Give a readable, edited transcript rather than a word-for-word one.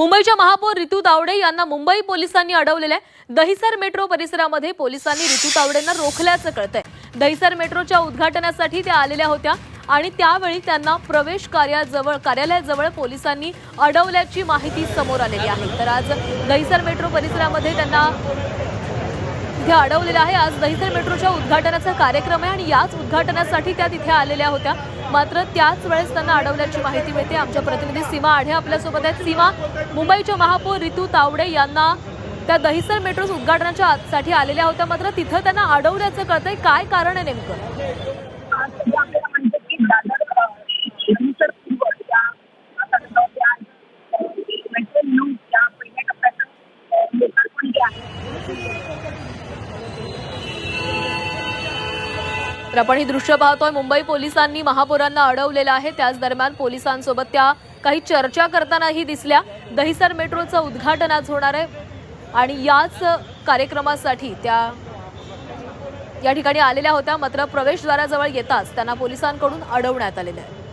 मुंबईच्या महापौर रितू तावडे यांना मुंबई पोलिसांनी अडवलेलं आहे। दहिसर मेट्रो परिसरामध्ये पोलिसांनी रितू तावडेंना रोखल्याचं कळतंय। दहिसर मेट्रोच्या उद्घाटनासाठी त्या आलेल्या होत्या आणि त्यावेळी त्यांना प्रवेश कार्यालयाजवळ पोलिसांनी अडवल्याची माहिती समोर आलेली आहे। तर आज दहिसर मेट्रो परिसरामध्ये त्यांना तिथे अडवलेलं आहे। आज दहिसर मेट्रोच्या उद्घाटनाचा कार्यक्रम आहे आणि याच उद्घाटनासाठी त्या तिथे आलेल्या होत्या। मात्र त्याच वेळेस त्यांना अडवल्याची माहिती मिळते। आमच्या प्रतिनिधी सीमा आढे आपल्यासोबत आहेत। सीमा, मुंबईच्या महापौर रितू तावडे यांना त्या दहिसर मेट्रो उद्घाटनाच्या साठी आलेल्या होत्या, मात्र तिथे त्यांना अडवल्याचं कळतंय। काय कारण आहे नेमकं? तर आपण ही दृश्य पाहतोय। मुंबई पोलिसांनी महापौरांना अडवलेलं आहे। त्याच दरम्यान पोलिसांसोबत त्या काही चर्चा करतानाही दिसल्या। दहिसर मेट्रोचं उद्घाटन आज होणार आहे आणि याच कार्यक्रमासाठी त्या या ठिकाणी आलेल्या होत्या, मात्र प्रवेशद्वाराजवळ येताच त्यांना पोलिसांकडून अडवण्यात आलेलं आहे।